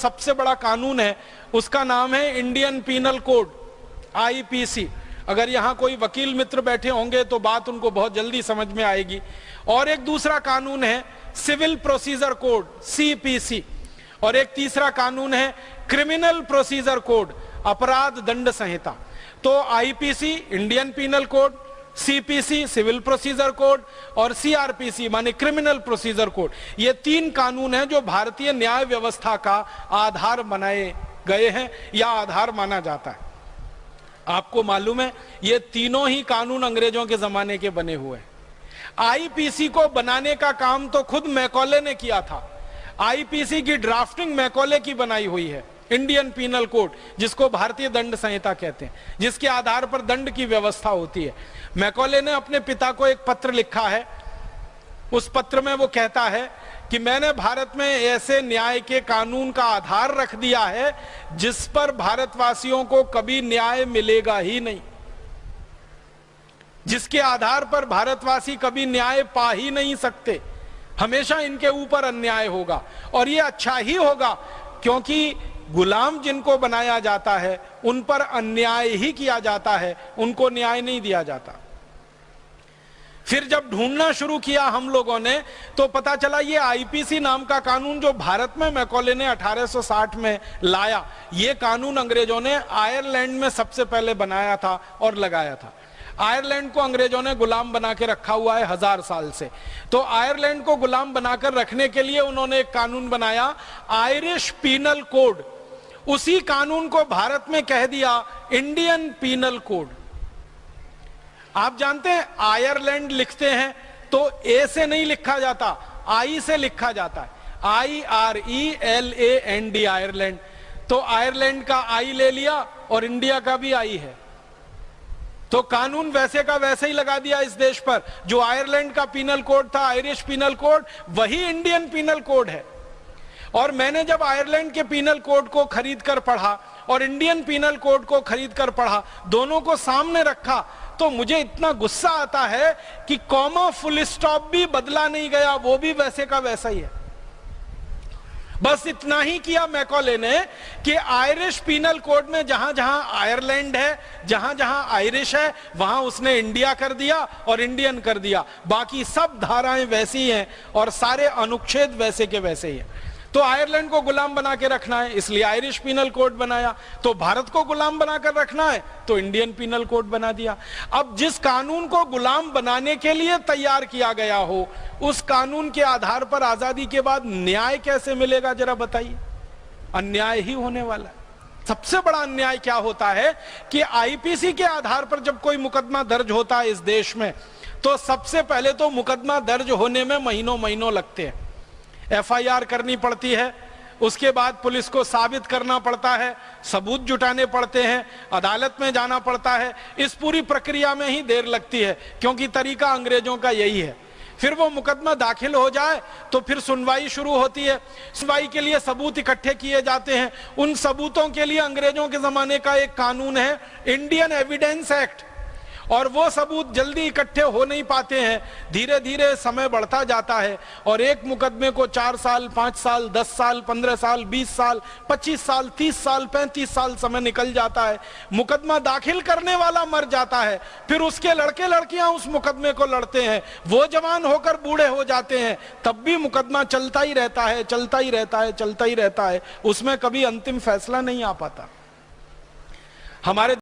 सबसे बड़ा कानून है उसका नाम है इंडियन पीनल कोड, आईपीसी। अगर यहां कोई वकील मित्र बैठे होंगे तो बात उनको बहुत जल्दी समझ में आएगी। और एक दूसरा कानून है सिविल प्रोसीजर कोड, सीपीसी। और एक तीसरा कानून है क्रिमिनल प्रोसीजर कोड, अपराध दंड संहिता। तो IPC Indian penal code, CPC civil procedure code और सीआरपीसी माने क्रिमिनल प्रोसीजर कोड, ये तीन कानून हैं जो भारतीय न्याय व्यवस्था का आधार बनाए गए हैं या आधार माना जाता है। आपको मालूम है ये तीनों ही कानून अंग्रेजों के जमाने के बने हुए हैं। आईपीसी को बनाने का काम तो खुद मैकॉले ने किया था। आईपीसी की ड्राफ्टिंग मैकॉले की बनाई हुई है, इंडियन पीनल कोड, जिसको भारतीय दंड संहिता कहते हैं, जिसके आधार पर दंड की व्यवस्था होती है। मैकॉले ने अपने पिता को एक पत्र लिखा है। उस पत्र में वो कहता है कि मैंने भारत में ऐसे न्याय के कानून का आधार रख दिया है जिस पर भारतवासियों को कभी न्याय मिलेगा ही नहीं, जिसके आधार पर भारतवासी कभी न्याय पा ही नहीं सकते। हमेशा इनके ऊपर अन्याय होगा और ये अच्छा ही होगा, क्योंकि गुलाम जिनको बनाया जाता है उन पर अन्याय ही किया जाता है, उनको न्याय नहीं दिया जाता। फिर जब ढूंढना शुरू किया हम लोगों ने तो पता चला ये आईपीसी नाम का कानून जो भारत में मैकॉले ने 1860 में लाया, ये कानून अंग्रेजों ने आयरलैंड में सबसे पहले बनाया था और लगाया था। आयरलैंड को अंग्रेजों ने गुलाम बना के रखा हुआ है 1000 साल से। तो आयरलैंड को गुलाम बनाकर रखने के लिए उन्होंने एक कानून बनाया, आयरिश पीनल कोड। उसी कानून को भारत में कह दिया इंडियन पीनल कोड। आप जानते हैं आयरलैंड लिखते हैं तो ए से नहीं लिखा जाता, आई से लिखा जाता है, IRELAND, आयरलैंड। तो आयरलैंड का आई ले लिया और इंडिया का भी आई है, तो कानून वैसे का वैसे ही लगा दिया इस देश पर। जो आयरलैंड का पीनल कोड था, आयरिश पीनल कोड, वही इंडियन पीनल कोड है। और मैंने जब आयरलैंड के पीनल कोड को खरीद कर पढ़ा और इंडियन पीनल कोड को खरीद कर पढ़ा, दोनों को सामने रखा, तो मुझे इतना गुस्सा आता है कि कॉमा फुल स्टॉप भी बदला नहीं गया, वो भी वैसे का वैसा ही है। बस इतना ही किया मैकॉले ने कि आयरिश पीनल कोड में जहां जहां आयरलैंड है, जहां जहां आयरिश है, वहां उसने इंडिया कर दिया और इंडियन कर दिया। बाकी सब धाराएं वैसी हैं और सारे अनुच्छेद वैसे के वैसे ही हैं। तो आयरलैंड को गुलाम बना के रखना है इसलिए आयरिश पीनल कोड बनाया, तो भारत को गुलाम बनाकर रखना है तो इंडियन पीनल कोड बना दिया। अब जिस कानून को गुलाम बनाने के लिए तैयार किया गया हो, उस कानून के आधार पर आजादी के बाद न्याय कैसे मिलेगा, जरा बताइए। अन्याय ही होने वाला है। सबसे बड़ा अन्याय क्या होता है कि आईपीसी के आधार पर जब कोई मुकदमा दर्ज होता है इस देश में, तो सबसे पहले तो मुकदमा दर्ज होने में महीनों महीनों लगते हैं। एफआईआर करनी पड़ती है, उसके बाद पुलिस को साबित करना पड़ता है, सबूत जुटाने पड़ते हैं, अदालत में जाना पड़ता है। इस पूरी प्रक्रिया में ही देर लगती है, क्योंकि तरीका अंग्रेजों का यही है। फिर वो मुकदमा दाखिल हो जाए तो फिर सुनवाई शुरू होती है। सुनवाई के लिए सबूत इकट्ठे किए जाते हैं। उन सबूतों के लिए अंग्रेजों के जमाने का एक कानून है, इंडियन एविडेंस एक्ट, और वो सबूत जल्दी इकट्ठे हो नहीं पाते हैं। धीरे धीरे समय बढ़ता जाता है और एक मुकदमे को 4 साल, 5 साल, 10 साल, 15 साल, 20 साल, 25 साल, 30 साल, 35 साल समय निकल जाता है। मुकदमा दाखिल करने वाला मर जाता है, फिर उसके लड़के लड़कियां उस मुकदमे को लड़ते हैं, वो जवान होकर बूढ़े हो जाते हैं, तब भी मुकदमा चलता ही रहता है, चलता ही रहता है, चलता ही रहता है। उसमें कभी अंतिम फैसला नहीं आ पाता। हमारे